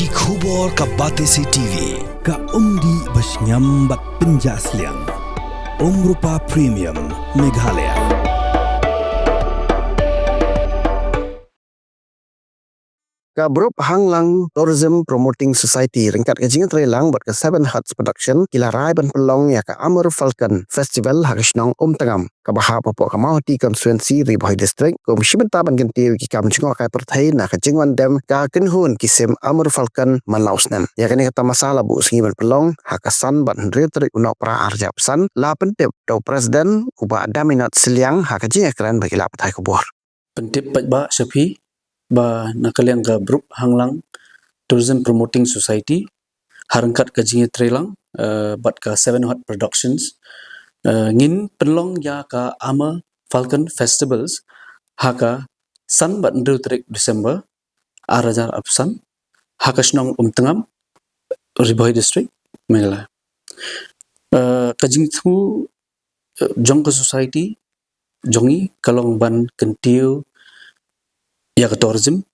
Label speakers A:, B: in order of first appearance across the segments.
A: Ki khubor ka Batesi TV.
B: Ka umdi basnyam bak penjaslian. Rupa Premium Meghalaya.
C: Ka Grup Hanglang Tourism Promoting Society ringkat ka jingat relang buat ka Seven Hearts Production kilarai ban pelong ya ka Amur Falcon Festival Hagishnong Tengam ka baha popok ka Mauti Constituency Ribohi District ko mshibenta ban gentil ki kam jingok ka perthai na ka jingwan dem ka kenhun kisim Amur Falcon Malausnan ya kani kata masalah bu singi ban pelong hakasan ban hendril terik unok pra arjap san la pentip do presiden uba daminat siliang haka jingakran bagi la patai kubur
D: Pentip ba Syafi ba nakaliang ka Grup Hanglang Tourism Promoting Society harangkat ka jingi trelang bat ka Seven Hot Productions ngin penlong ya ka Ama Falcon Festivals haka san bat ndru trik Desember arajar apsan haka snong tengam Ribohi District Meghalaya ka jingi thu jong ka society jongi kalong ban kentiu ya ke tourism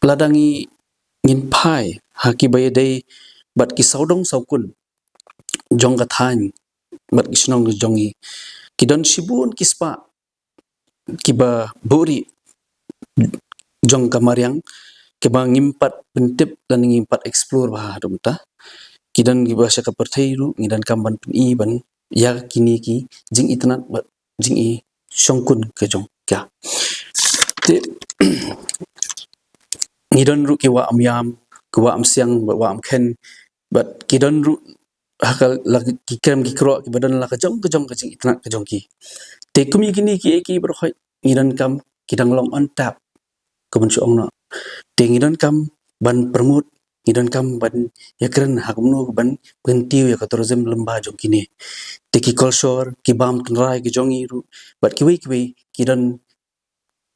D: ladangi ngin pai haki bayadai bat ki saudong saukun jong ka than bat kisnong jongi kidon shibun kispa kiba buri jong kamariang kiba ngimpat pentip dan ngimpat explore bah dumta kidan kiba syaka perthairu ngidan kamban pen ban ya kini ki jing itnat bat jing i songkun ke jong kya ngidon ru ki wa amyam ki wa amsiang wa amken but kidon ru hakal lagi ki krem ki kro ki badan la ka jong ka jing itna ka jong ki te kumi kini ki eki bro khoi ngidon kam kidang long on tap ko ban ong no te ngidon kam ban promote ngidon kam ban yakren hakumno ban pentiu ya ka tourism lembah jong kini te ki culture ki bam tnrai ki jong ru but ki wei kidon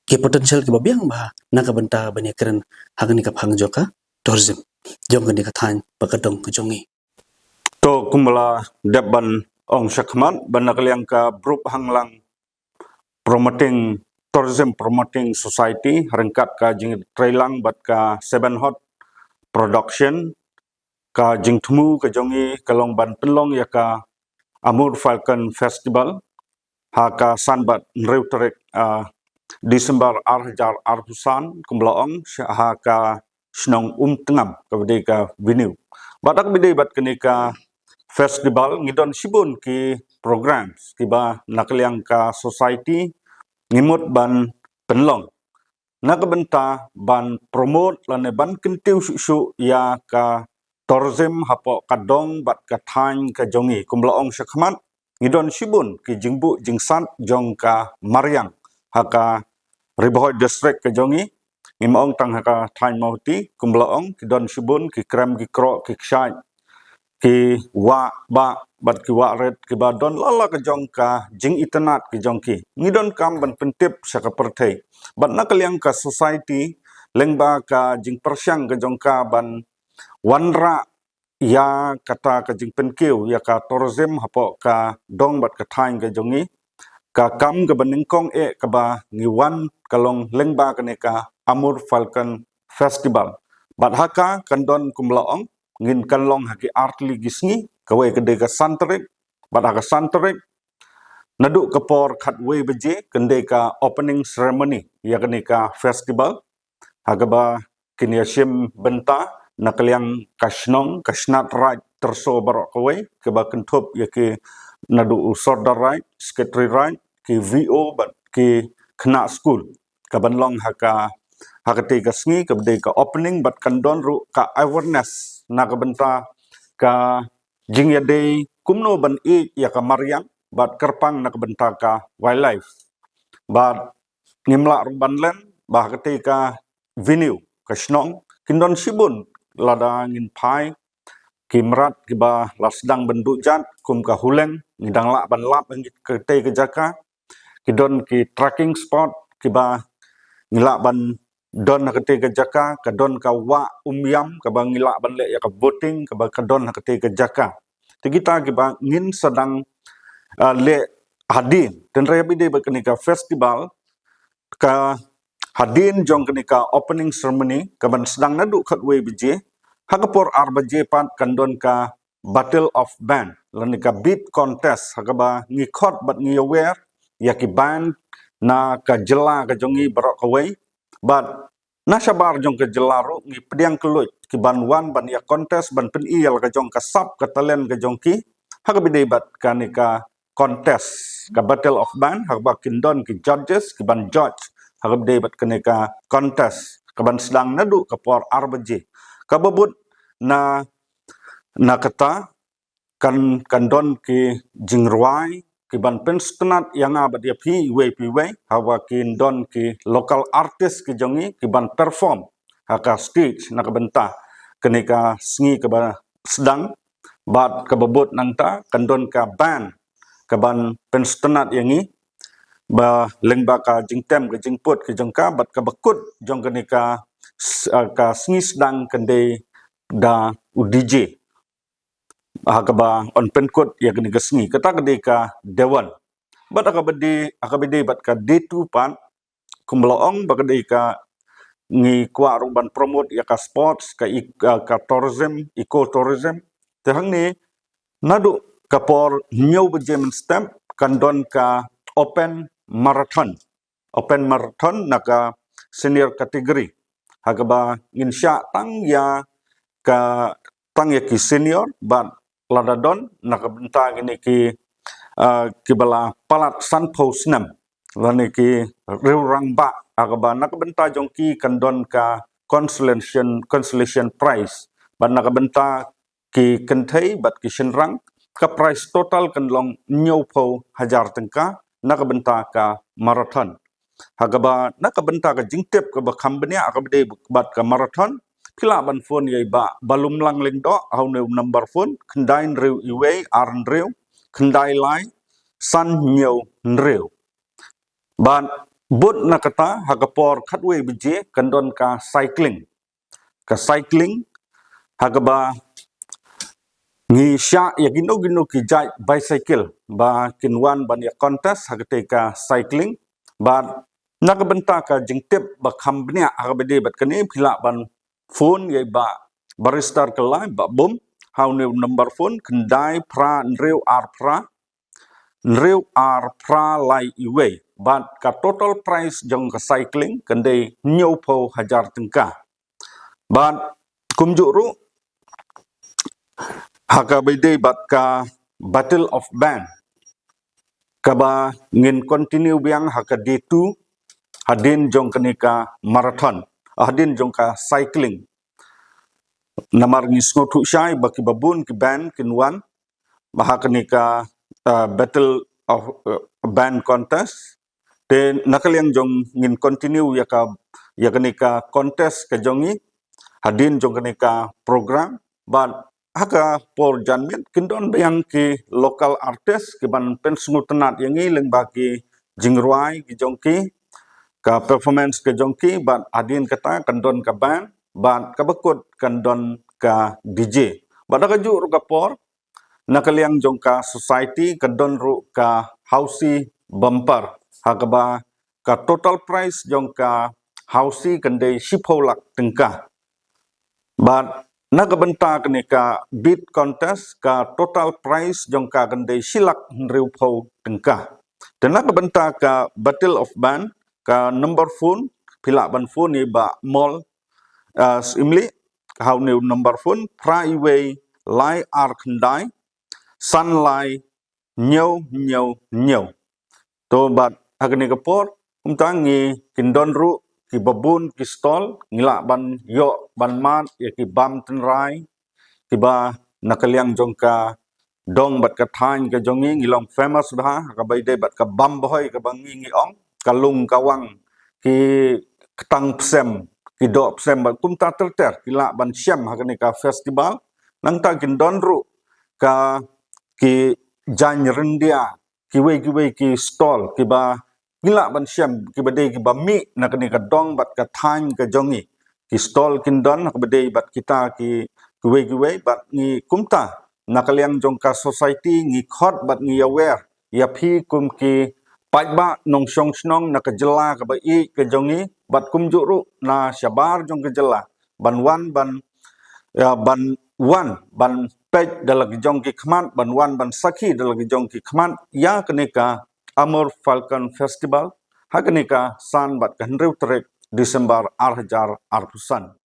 D: ke potential ke babiang bah na ka benta bani keren hagani ka phang joka tourism jong ni ka than pakadong ka jongi
E: to kumala deban ong shakman banakliang ka Grup Hanglang Promoting Tourism Promoting Society rengkat ka jing trailang bat ka Seven Hot Production ka jing thmu ka jongi kalong ban pelong ya ka Amur Falcon Festival ha ka sanbat nreutrek Desember arjar arpusan kumlaong ha ka snong tengam ka bede ka venue badak bede bat kini ka festival ngidon sibun ki programs ki ba nakliang ka society ngimut ban penlong nakabenta ban promote lane ban kentiu su ya ka tourism hapo kadong bat ka thain ka jongi kumlaong syakmat ngidon sibun ki jingbu jingsat jong ka mariang haka Ribohi District ke jongi ngimong tang haka thain mauti kumlaong ki don sibun ki krem ki kro ki ksai ki wa ba bat ki wa red ki ba don lala ke jong ka jing itnat ki jong ki ngidon kam ban pentip saka perthai bat nakaliang ka society lengba ka jing persyang ke jong ka ban wanra ya kata ka jing penkiu ya ka tourism hapo ka dong bat ka thain ke jongi ka kam ka baningkong ka ba ngiwan kalong lengba ka Amur Falcon Festival bat haka kandon kumlaong ngin kalong haki artli gisngi kawe kede ka santerik bat haka santerik nadu kapor khatwe beje kende ka opening ceremony ya kene ka festival haga ba kiniasim benta nakaliang kasnong kasnat right terso barok kawe ke ba kentup ya ke nadu usorder right secretary right ki VO bat ki kena school ka banlong haka te ka sngi ka bde ka opening bat kandon ru ka awareness na ka benta ka jingya day kumno ban ya ka mariang bat kerpang na ka benta ka wildlife bat ngimla ru banlen ba ka te ka venue ka snong kindon sibun lada ngin pai kimrat ki ba lasdang bendu jat kum ka hulen ngidang la ban lap ke te ka jaka kidon ki tracking spot kiba ngila ban don hakete ke jaka ka don ka wa umyam ka ba ngila ban le ya ka voting ka ba ka don hakete ke jaka kita kiba ngin sedang le hadin dan raya bide ba ka festival ka hadin jong kenika opening ceremony kaban sedang nadu khatwe bije hakapor arbaje pat kandon ka Battle of Band lanika beat contest hakaba ngikhot bat ngiawer yaki band na ka jela ka jongi barok kawai but nasabar jong ka jelaru ngi pediang keluj ki ban wan ban ya contest ban pen ial ka jong ka sap ka talent ka jong ki hakabide bat kanika contest ka Battle of Band hakaba kindon ki judges ki ban judge hakabide bat kanika contest ka ban sedang nadu ka por arbaje kababut na kata kandon ki jingruai ki ban penstenat yang abad dia piwe hawa ki don ki local artist ki jongi ki ban perform haka stage nak benta kenika sengi ke sedang bat kebebut nangta kandon ka band ke ban penstenat yangi ba lengba ka jingtem ke jingput ke jengka bat ka bekut jong kenika ka sengi sedang kende da udj hakaba on penkot ya kini kesngi kata kedeka dewan bat akabede bat ka D2 pan kumlaong bakadeka ngi kwa ruban promote ya ka sports ka tourism eco tourism terang ni nadu kapor new bejem stamp kandon ka open marathon naka senior kategori hakaba insya tang ya ki senior ban ladadon nakabenta gini ki bala palat sanpo snam lani ki riurang ba akaba nakabenta jongki kandon ka consolation prize ban nakabenta ki kentai bat ki shenrang ka prize total kanlong nyopo hajar tengka nakabenta ka marathon hakaba nakabenta ka jingtep ka bakambenya akabde bat ka marathon pila ban phone yai ba balum lang leng do how number phone kendai rew iwe arn rew kendai lai san nyau rew ban but nakata hakapor khatwe bije kandon ka cycling hakaba ngi sya ya gino ki jai bicycle ba kinwan ban ya contest hakate ka cycling ban nakabenta ka jingtep ba khambnya akabede bat kani pila ban phone yai ba baristar kelai ba bom how number phone kendai pra nreu ar pra lai iwe but ka total price jong ka cycling kendai nyopo hajar tengka but kumjuru hakabide bat ka Battle of Band kaba ngin continue biang haka D2 hadin jong kenika marathon hadin jong ka cycling namar ngisngo thu syai baki babun ki band kinwan baha kenika Battle of Band contest te nakal yang jong ngin continue ya kenika contest ke jongi hadin jong kenika program ban haka por janmit kindon yang ki local artist ki ban pensungu tenat yangi leng baki jingruai ki jongki ka performance ke jongki ban adin kata kandon ka band ban kabekut kandon ka DJ bada kaju ru kapor nakaliang jongka society kandon ru ka housey bumper hakaba ka total price jongka housey kandai sipolak tengka ban nakabenta kenika beat contest ka total price jongka kandai silak nriupau tengka dan nakabenta ka Battle of Band ka number phone pila ban phone ni ba mall imli how new number phone praiway lai ar khandai sunlight nyau to bat agni kapor umtangi kindon ru ki babun ki stall ngila ban yo ban mat ya ki bam tenrai ki ba nakaliang jongka dong bat ka thain ka jongi ngilong famous ba ka baide bat ka bam boy ka bangi ngi ong kalung kawang ki ketang psem ki do psem ba kumta terter kila ban syam hakani ka festival nang ta kindon ru ka ki jan rendia ki we ki stall ki ba kila ban syam ki bade ki ba mi nakani ka dong bat ka thain ka jongi ki stall kindon ka bade bat kita ki we bat ni kumta nakaliang jongka society ngi khot bat ngi aware ya phi kum ki Pai ba nong shong snong na kejela ka ba I ke jongi bat kum juru na syabar jong kejela ban wan ban ya ban wan ban pej dalam jong ki khman ban wan ban sakhi dalam jong ki khman ya kenika Amur Falcon Festival ha kenika san bat kan reu trek Desember 2020